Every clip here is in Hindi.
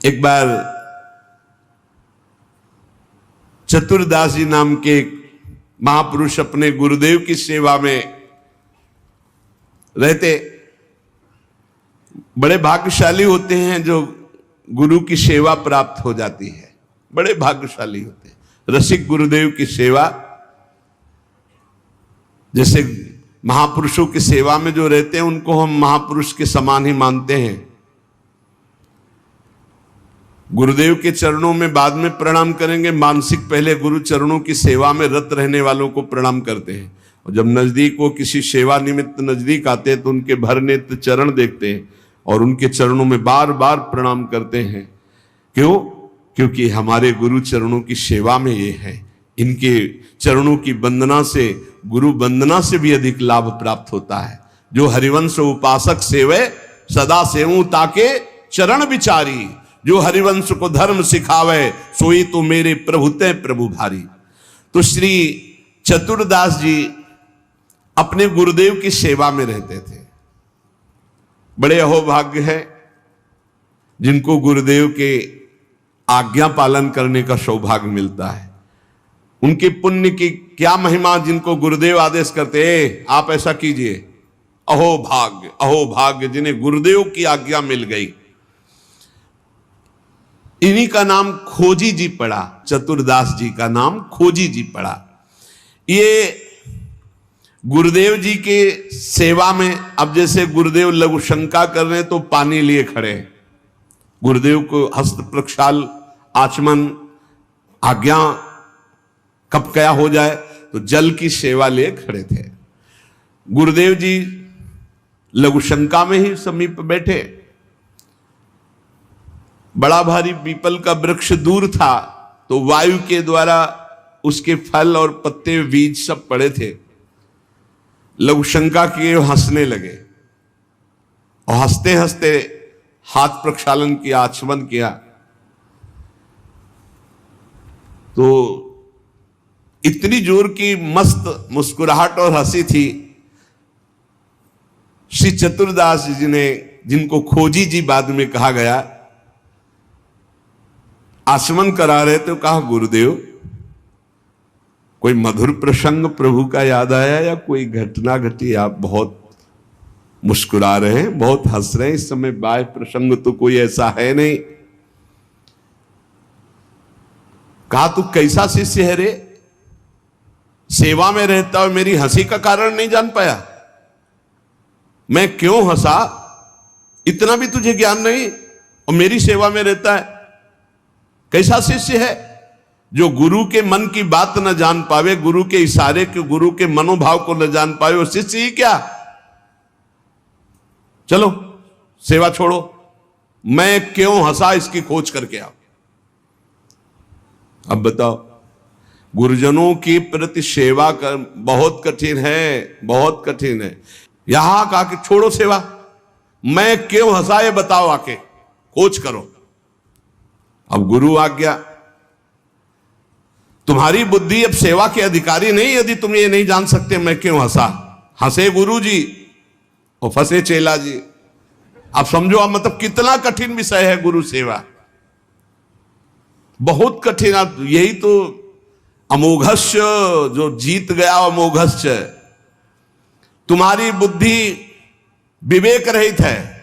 एक बार चतुरदास जी नाम के एक महापुरुष अपने गुरुदेव की सेवा में रहते। बड़े भाग्यशाली होते हैं जो गुरु की सेवा प्राप्त हो जाती है, बड़े भाग्यशाली होते हैं। रसिक गुरुदेव की सेवा, जैसे महापुरुषों की सेवा में जो रहते हैं उनको हम महापुरुष के समान ही मानते हैं। गुरुदेव के चरणों में बाद में प्रणाम करेंगे, मानसिक पहले गुरु चरणों की सेवा में रत रहने वालों को प्रणाम करते हैं। और जब नजदीक वो किसी सेवा निमित्त नजदीक आते हैं तो उनके भर नेत्र चरण देखते हैं और उनके चरणों में बार बार प्रणाम करते हैं। क्यों? क्योंकि हमारे गुरु चरणों की सेवा में ये है। इनके चरणों की वंदना से, गुरु वंदना से भी अधिक लाभ प्राप्त होता है। जो हरिवंश उपासक सेवे सदा सेवूं ताके चरण विचारी, जो हरिवंश को धर्म सिखावे सोई तो मेरे प्रभु ते प्रभु भारी। तो श्री चतुरदास जी अपने गुरुदेव की सेवा में रहते थे। बड़े अहोभाग्य है जिनको गुरुदेव के आज्ञा पालन करने का सौभाग्य मिलता है। उनके पुण्य की क्या महिमा, जिनको गुरुदेव आदेश करते हैं आप ऐसा कीजिए। अहोभाग्य, अहोभाग्य जिन्हें गुरुदेव की आज्ञा मिल गई। इन्हीं का नाम खोजी जी पड़ा, चतुरदास जी का नाम खोजी जी पड़ा। ये गुरुदेव जी के सेवा में, अब जैसे गुरुदेव लघु शंका कर रहे हैं तो पानी लिए खड़े हैं, गुरुदेव को हस्त प्रक्षाल आचमन आज्ञा कब क्या हो जाए तो जल की सेवा लिए खड़े थे। गुरुदेव जी लघु शंका में ही समीप बैठे। बड़ा भारी पीपल का वृक्ष दूर था तो वायु के द्वारा उसके फल और पत्ते बीज सब पड़े थे। लघु शंका किए, हंसने लगे और हंसते हंसते हाथ प्रक्षालन किया, आचमन किया। तो इतनी जोर की मस्त मुस्कुराहट और हंसी थी। श्री चतुरदास जी ने, जिनको खोजी जी बाद में कहा गया, आचमन करा रहे तो कहा, गुरुदेव कोई मधुर प्रसंग प्रभु का याद आया या कोई घटना घटी? आप बहुत मुस्कुरा रहे हैं, बहुत हंस रहे हैं, इस समय बाह्य प्रसंग तो कोई ऐसा है नहीं। कहा, तू कैसा शिष्य है रे, सेवा में रहता और मेरी हंसी का कारण नहीं जान पाया? मैं क्यों हंसा, इतना भी तुझे ज्ञान नहीं और मेरी सेवा में रहता है? कैसा शिष्य है जो गुरु के मन की बात न जान पावे, गुरु के इशारे के, गुरु के मनोभाव को न जान पावे, वो शिष्य ही क्या? चलो सेवा छोड़ो, मैं क्यों हंसा इसकी खोज करके आओ। अब बताओ, गुरुजनों की प्रति सेवा कर बहुत कठिन है, बहुत कठिन है। यहां कहा कि छोड़ो सेवा, मैं क्यों हंसा ये बताओ, आके खोज करो। अब गुरु आज्ञा, तुम्हारी बुद्धि अब सेवा के अधिकारी नहीं, यदि तुम ये नहीं जान सकते मैं क्यों हंसा। हंसे गुरु जी और फंसे चेला जी। आप समझो, अब मतलब कितना कठिन विषय है गुरु सेवा, बहुत कठिन। यही तो अमोघस्य, जो जीत गया अमोघस्य। तुम्हारी बुद्धि विवेक रहित है।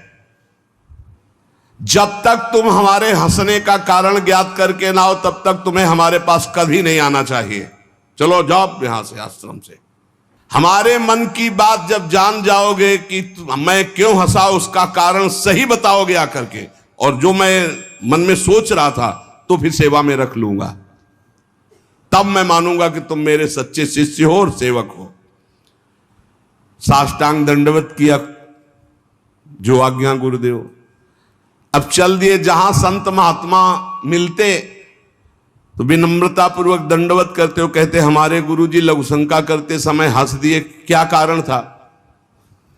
जब तक तुम हमारे हंसने का कारण ज्ञात करके ना हो तब तक तुम्हें हमारे पास कभी नहीं आना चाहिए। चलो जाओ यहां से, आश्रम से। हमारे मन की बात जब जान जाओगे कि मैं क्यों हंसा, उसका कारण सही बताओगे आकर के, और जो मैं मन में सोच रहा था तो फिर सेवा में रख लूंगा, तब मैं मानूंगा कि तुम मेरे सच्चे शिष्य हो और सेवक हो। साष्टांग दंडवत किया, जो आज्ञा गुरुदेव। अब चल दिए, जहां संत महात्मा मिलते तो विनम्रता पूर्वक दंडवत करते हो, कहते हमारे गुरुजी लघु शंका करते समय हंस दिए, क्या कारण था?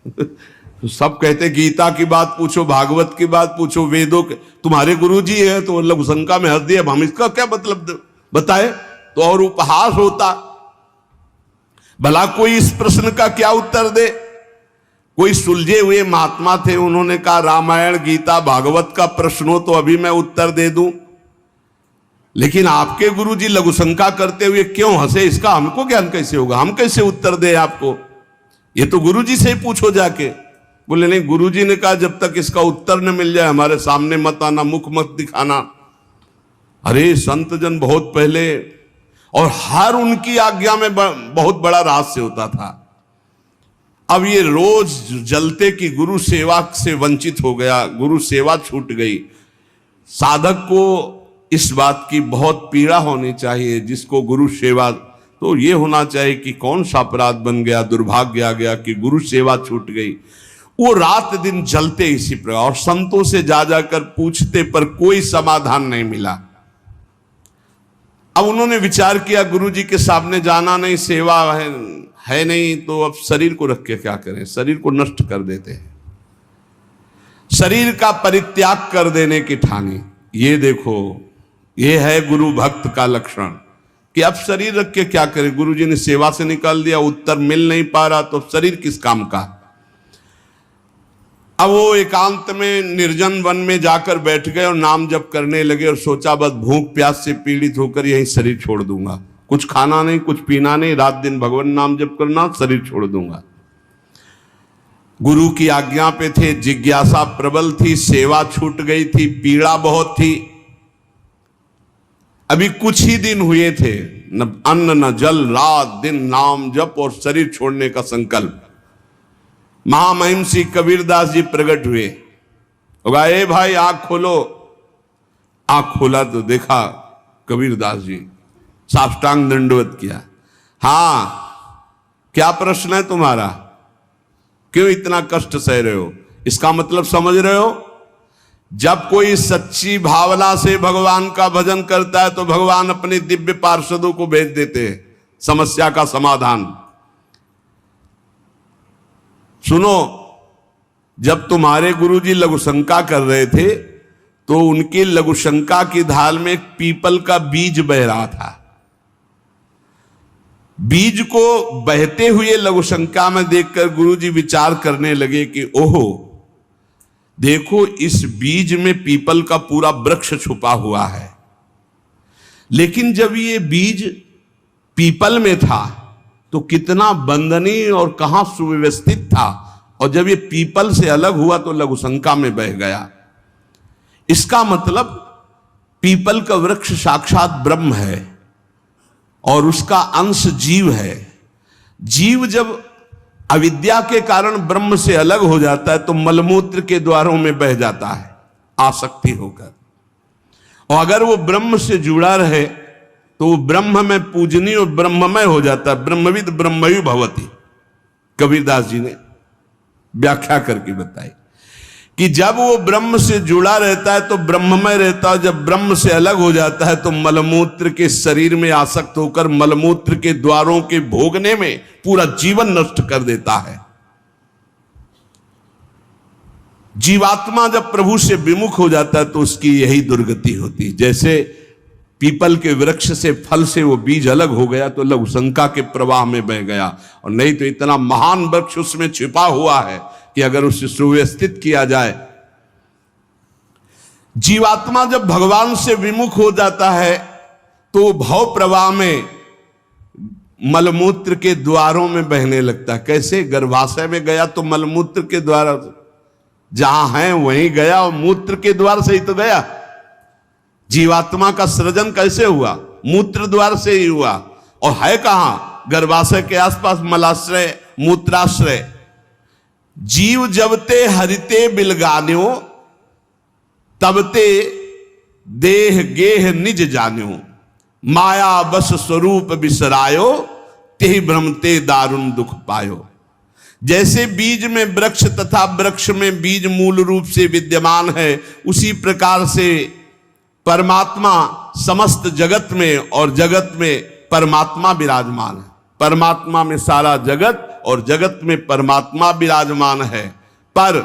तो सब कहते गीता की बात पूछो, भागवत की बात पूछो, वेदों के, तुम्हारे गुरुजी है तो लघु शंका में हंस दिए, अब हम इसका क्या मतलब बताए? तो और उपहास होता। भला कोई इस प्रश्न का क्या उत्तर दे? कोई सुलझे हुए महात्मा थे, उन्होंने कहा रामायण गीता भागवत का प्रश्न हो तो अभी मैं उत्तर दे दूं, लेकिन आपके गुरुजी लघु शंका करते हुए क्यों हंसे, इसका हमको ज्ञान कैसे होगा, हम कैसे उत्तर दे आपको, ये तो गुरुजी से ही पूछो जाके। बोले नहीं, गुरुजी ने कहा जब तक इसका उत्तर न मिल जाए हमारे सामने मत आना, मुख मत दिखाना। अरे संत जन बहुत पहले, और हर उनकी आज्ञा में बहुत बड़ा रहस्य होता था। अब ये रोज जलते कि गुरु सेवा से वंचित हो गया, गुरु सेवा छूट गई। साधक को इस बात की बहुत पीड़ा होनी चाहिए, जिसको गुरु सेवा, तो ये होना चाहिए कि कौन सा अपराध बन गया, दुर्भाग्य आ गया कि गुरु सेवा छूट गई। वो रात दिन जलते इसी प्रकार, और संतों से जा जाकर पूछते पर कोई समाधान नहीं मिला। अब उन्होंने विचार किया गुरुजी के सामने जाना नहीं, सेवा है नहीं, तो अब शरीर को रख के क्या करें, शरीर को नष्ट कर देते हैं, शरीर का परित्याग कर देने की ठानी। ये देखो, ये है गुरु भक्त का लक्षण कि अब शरीर रख के क्या करें, गुरुजी ने सेवा से निकाल दिया, उत्तर मिल नहीं पा रहा, तो शरीर किस काम का। अब वो एकांत में निर्जन वन में जाकर बैठ गए और नाम जप करने लगे, और सोचा बस भूख प्यास से पीड़ित होकर यही शरीर छोड़ दूंगा, कुछ खाना नहीं, कुछ पीना नहीं, रात दिन भगवान नाम जप करना, शरीर छोड़ दूंगा। गुरु की आज्ञा पे थे, जिज्ञासा प्रबल थी, सेवा छूट गई थी, पीड़ा बहुत थी। अभी कुछ ही दिन हुए थे, न अन्न न जल, रात दिन नाम जप और शरीर छोड़ने का संकल्प। महामहिम श्री कबीरदास जी प्रकट हुए, होगा ए भाई आंख खोलो। आंख खोला तो देखा कबीरदास जी, साष्टांग दंडवत किया। हाँ, क्या प्रश्न है तुम्हारा, क्यों इतना कष्ट सह रहे हो। इसका मतलब समझ रहे हो, जब कोई सच्ची भावना से भगवान का भजन करता है तो भगवान अपने दिव्य पार्षदों को भेज देते हैं समस्या का समाधान। सुनो, जब तुम्हारे गुरुजी लघु शंका कर रहे थे तो उनकी लघु शंका की ढाल में एक पीपल का बीज बह रहा था। बीज को बहते हुए लघु शंका में देखकर गुरुजी विचार करने लगे कि ओहो, देखो इस बीज में पीपल का पूरा वृक्ष छुपा हुआ है, लेकिन जब ये बीज पीपल में था तो कितना बंदनीय और कहां सुव्यवस्थित था, और जब ये पीपल से अलग हुआ तो लघु शंका में बह गया। इसका मतलब पीपल का वृक्ष साक्षात ब्रह्म है और उसका अंश जीव है। जीव जब अविद्या के कारण ब्रह्म से अलग हो जाता है तो मलमूत्र के द्वारों में बह जाता है आसक्ति होकर, और अगर वो ब्रह्म से जुड़ा रहे तो वो ब्रह्म में पूजनीय और ब्रह्ममय हो जाता है। ब्रह्मविद ब्रह्मयु भवति, कबीरदास जी ने व्याख्या करके बताई कि जब वो ब्रह्म से जुड़ा रहता है तो ब्रह्ममय रहता है, जब ब्रह्म से अलग हो जाता है तो मलमूत्र के शरीर में आसक्त होकर मलमूत्र के द्वारों के भोगने में पूरा जीवन नष्ट कर देता है। जीवात्मा जब प्रभु से विमुख हो जाता है तो उसकी यही दुर्गति होती। जैसे पीपल के वृक्ष से फल से वो बीज अलग हो गया तो लघु शंका के प्रवाह में बह गया, और नहीं तो इतना महान वृक्ष उसमें छिपा हुआ है कि अगर उसे सुव्यवस्थित किया जाए। जीवात्मा जब भगवान से विमुख हो जाता है तो भव प्रवाह में मलमूत्र के द्वारों में बहने लगता है। कैसे, गर्भाशय में गया तो मलमूत्र के द्वार जहां है वहीं गया, और मूत्र के द्वार से ही तो गया। जीवात्मा का सृजन कैसे हुआ, मूत्र द्वार से ही हुआ, और है कहां, गर्भाशय के आसपास मलाश्रय मूत्राश्रय। जीव जबते हरिते बिलगान्यो तबते देह गेह निज जान्यो, माया बस स्वरूप बिसरायो तेहि भ्रमते दारुण दुख पायो। जैसे बीज में वृक्ष तथा वृक्ष में बीज मूल रूप से विद्यमान है, उसी प्रकार से परमात्मा समस्त जगत में और जगत में परमात्मा विराजमान है। परमात्मा में सारा जगत और जगत में परमात्मा विराजमान है। पर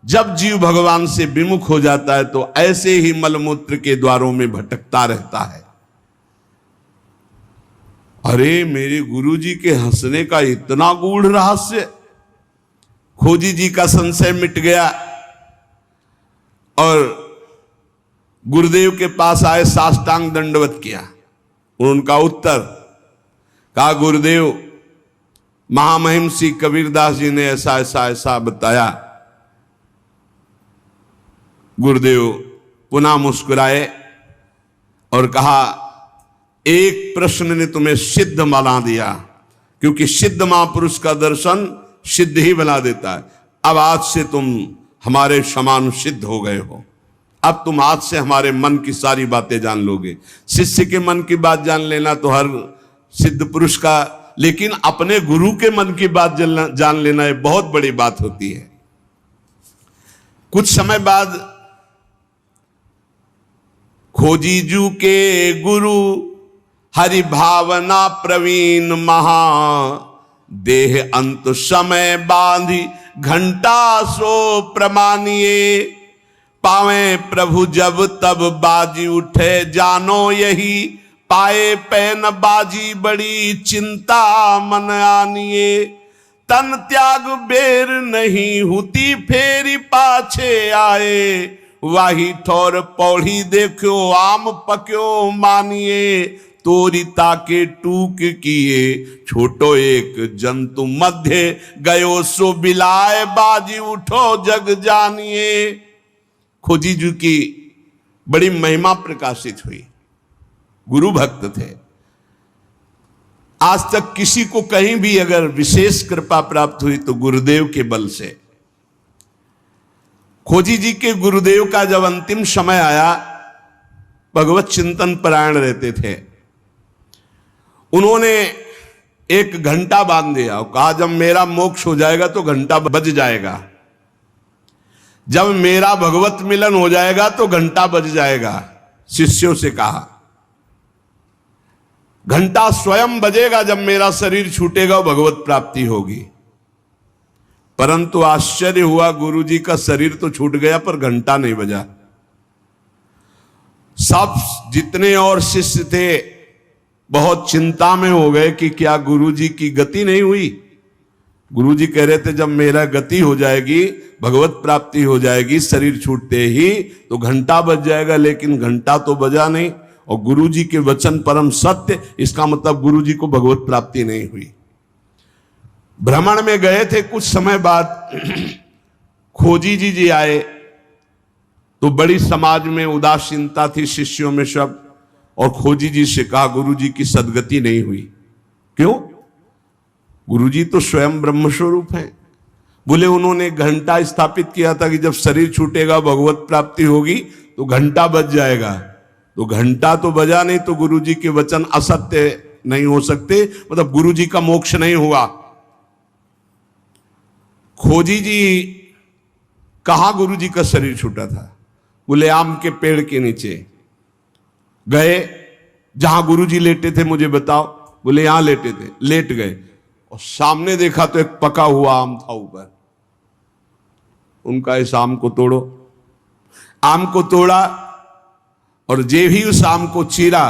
जब जीव भगवान से विमुख हो जाता है तो ऐसे ही मलमूत्र के द्वारों में भटकता रहता है। अरे मेरे गुरुजी के हंसने का इतना गूढ़ रहस्य, खोजी जी का संशय मिट गया और गुरुदेव के पास आए, साष्टांग दंडवत किया। उनका उत्तर कहा, गुरुदेव महामहिम श्री कबीरदास जी ने ऐसा ऐसा ऐसा बताया। गुरुदेव पुनः मुस्कुराए और कहा, एक प्रश्न ने तुम्हें सिद्ध बना दिया, क्योंकि सिद्ध महापुरुष का दर्शन सिद्ध ही बना देता है। अब आज से तुम हमारे समान सिद्ध हो गए हो। अब तुम आज से हमारे मन की सारी बातें जान लोगे। शिष्य के मन की बात जान लेना तो हर सिद्ध पुरुष का, लेकिन अपने गुरु के मन की बात जान लेना एक बहुत बड़ी बात होती है। कुछ समय बाद खोजी जू के गुरु हरि भावना प्रवीण महा, देह अंत समय बांधी घंटा सो प्रमानिए, पावे प्रभु जब तब बाजी उठे जानो यही, पाए पैन बाजी बड़ी चिंता मन आनिए, तन त्याग बेर नहीं हुती फेरी पाछे आए, वाही ठोर पौड़ी देखो आम पक्यो मानिए, तोरिता के टूक किए छोटो एक जंतु मध्य गयो सो बिलाए, बाजी उठो जग जानिए। खोजी जी की बड़ी महिमा प्रकाशित हुई। गुरु भक्त थे। आज तक किसी को कहीं भी अगर विशेष कृपा प्राप्त हुई तो गुरुदेव के बल से। खोजी जी के गुरुदेव का जब अंतिम समय आया, भगवत चिंतन परायण रहते थे, उन्होंने एक घंटा बांध दिया और कहा, जब मेरा मोक्ष हो जाएगा तो घंटा बज जाएगा, जब मेरा भगवत मिलन हो जाएगा तो घंटा बज जाएगा। शिष्यों से कहा, घंटा स्वयं बजेगा जब मेरा शरीर छूटेगा, भगवत प्राप्ति होगी। परंतु आश्चर्य हुआ, गुरुजी का शरीर तो छूट गया पर घंटा नहीं बजा। सब जितने और शिष्य थे बहुत चिंता में हो गए कि क्या गुरुजी की गति नहीं हुई। गुरुजी कह रहे थे, जब मेरा गति हो जाएगी, भगवत प्राप्ति हो जाएगी, शरीर छूटते ही तो घंटा बज जाएगा, लेकिन घंटा तो बजा नहीं। और गुरुजी के वचन परम सत्य, इसका मतलब गुरुजी को भगवत प्राप्ति नहीं हुई। भ्रमण में गए थे, कुछ समय बाद खोजी जी आए तो बड़ी समाज में उदासीनता थी, शिष्यों में सब। और खोजी जी से कहा, गुरुजी की सदगति नहीं हुई। क्यों? गुरुजी तो स्वयं ब्रह्म स्वरूप है। बोले, उन्होंने घंटा स्थापित किया था कि जब शरीर छूटेगा भगवत प्राप्ति होगी तो घंटा बज जाएगा। तो घंटा तो बजा नहीं, तो गुरुजी के वचन असत्य नहीं हो सकते, मतलब गुरुजी का मोक्ष नहीं हुआ। खोजी जी कहां गुरुजी का शरीर छूटा था? बोले, आम के पेड़ के नीचे गए। जहां गुरुजी लेटे थे मुझे बताओ। बोले, यहां लेटे थे। लेट गए और सामने देखा तो एक पका हुआ आम था ऊपर। उनका इस आम को तोड़ो। आम को तोड़ा और जे भी उस आम को चीरा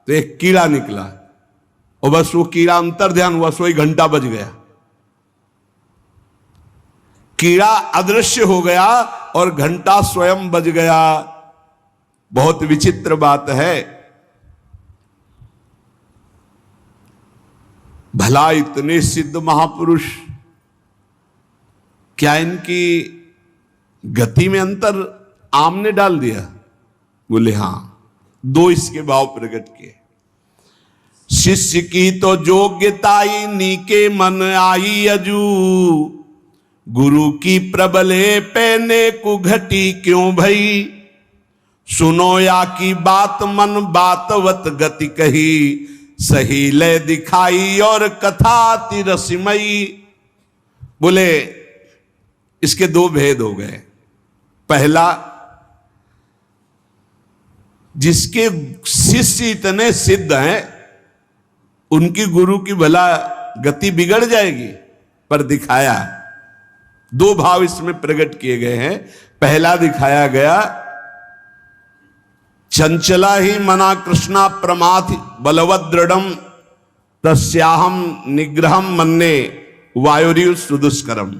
तो एक कीड़ा निकला और बस वो कीड़ा अंतर ध्यान हुआ, सोई घंटा बज गया। कीड़ा अदृश्य हो गया और घंटा स्वयं बज गया। बहुत विचित्र बात है। भला इतने सिद्ध महापुरुष, क्या इनकी गति में अंतर आम ने डाल दिया? बोले, हां। दो इसके भाव प्रकट किए। शिष्य की तो योग्यताई नीके मन आई अजू, गुरु की प्रबले पैने को घटी क्यों भई, सुनो या की बात मन बातवत गति कही, सही ले दिखाई और कथा तिरसिमयी। बोले, इसके दो भेद हो गए। पहला, जिसके शिष्य इतने सिद्ध हैं उनकी गुरु की भला गति बिगड़ जाएगी, पर दिखाया। दो भाव इसमें प्रकट किए गए हैं। पहला दिखाया गया, चंचला ही मना कृष्णा प्रमाथि बलवद दृढ़म, तस्याहम निग्रहम मन्ने वायुरिव सुदुष्करम।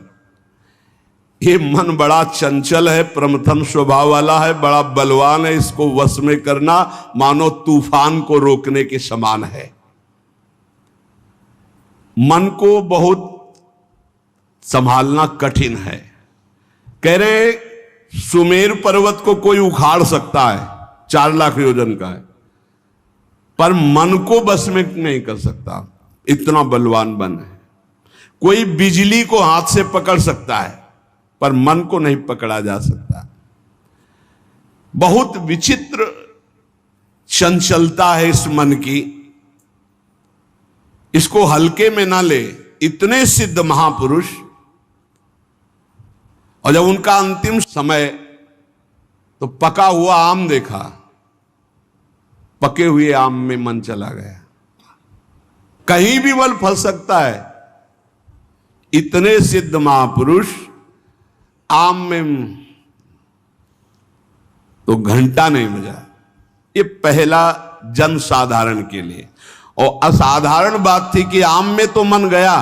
ये मन बड़ा चंचल है, प्रमथन स्वभाव वाला है, बड़ा बलवान है, इसको वश में करना मानो तूफान को रोकने के समान है। मन को बहुत संभालना कठिन है। कह रहे सुमेर पर्वत को कोई उखाड़ सकता है, 4 लाख योजन का है, पर मन को बस में नहीं कर सकता, इतना बलवान मन है। कोई बिजली को हाथ से पकड़ सकता है, पर मन को नहीं पकड़ा जा सकता। बहुत विचित्र चंचलता है इस मन की, इसको हल्के में ना ले। इतने सिद्ध महापुरुष, और जब उनका अंतिम समय तो पका हुआ आम देखा, पके हुए आम में मन चला गया। कहीं भी फल फल सकता है। इतने सिद्ध महापुरुष आम में तो घंटा नहीं बजा। ये पहला जन साधारण के लिए। और असाधारण बात थी कि आम में तो मन गया,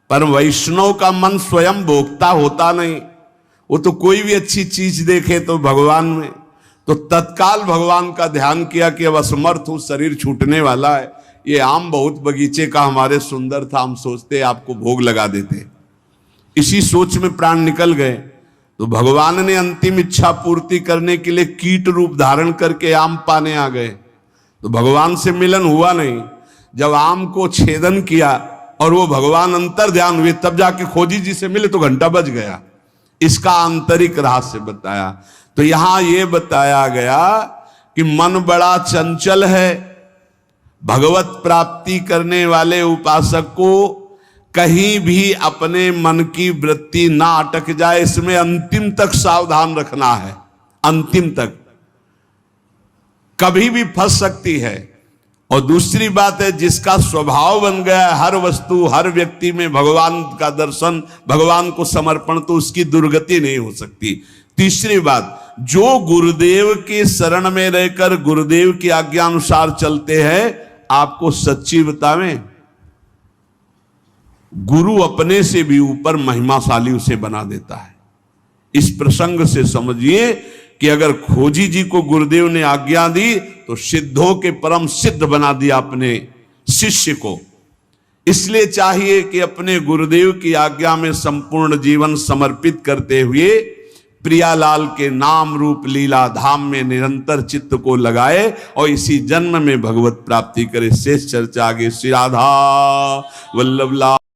पर वैष्णव का मन स्वयं भोक्ता होता नहीं। वो तो कोई भी अच्छी चीज देखे तो भगवान में, तो तत्काल भगवान का ध्यान किया कि अब असमर्थ हूं, शरीर छूटने वाला है। ये आम बहुत बगीचे का हमारे सुंदर था, हम सोचते आपको भोग लगा देते। इसी सोच में प्राण निकल गए, तो भगवान ने अंतिम इच्छा पूर्ति करने के लिए कीट रूप धारण करके आम पाने आ गए। तो भगवान से मिलन हुआ नहीं। जब आम को छेदन किया और वो भगवान अंतर ध्यान हुए, तब जाके खोजी जी से मिले तो घंटा बज गया। इसका आंतरिक रहस्य बताया। तो यहां यह बताया गया कि मन बड़ा चंचल है। भगवत प्राप्ति करने वाले उपासक को कहीं भी अपने मन की वृत्ति ना अटक जाए, इसमें अंतिम तक सावधान रखना है। अंतिम तक कभी भी फंस सकती है। और दूसरी बात है, जिसका स्वभाव बन गया है हर वस्तु हर व्यक्ति में भगवान का दर्शन, भगवान को समर्पण, तो उसकी दुर्गति नहीं हो सकती। तीसरी बात, जो गुरुदेव के शरण में रहकर गुरुदेव की आज्ञा अनुसार चलते हैं, आपको सच्ची बतावें, गुरु अपने से भी ऊपर महिमाशाली उसे बना देता है। इस प्रसंग से समझिए कि अगर खोजी जी को गुरुदेव ने आज्ञा दी तो सिद्धों के परम सिद्ध बना दिया अपने शिष्य को। इसलिए चाहिए कि अपने गुरुदेव की आज्ञा में संपूर्ण जीवन समर्पित करते हुए प्रियालाल के नाम रूप लीला धाम में निरंतर चित्त को लगाए और इसी जन्म में भगवत प्राप्ति करे। शेष चर्चा आगे। श्री राधा वल्लभ लाल।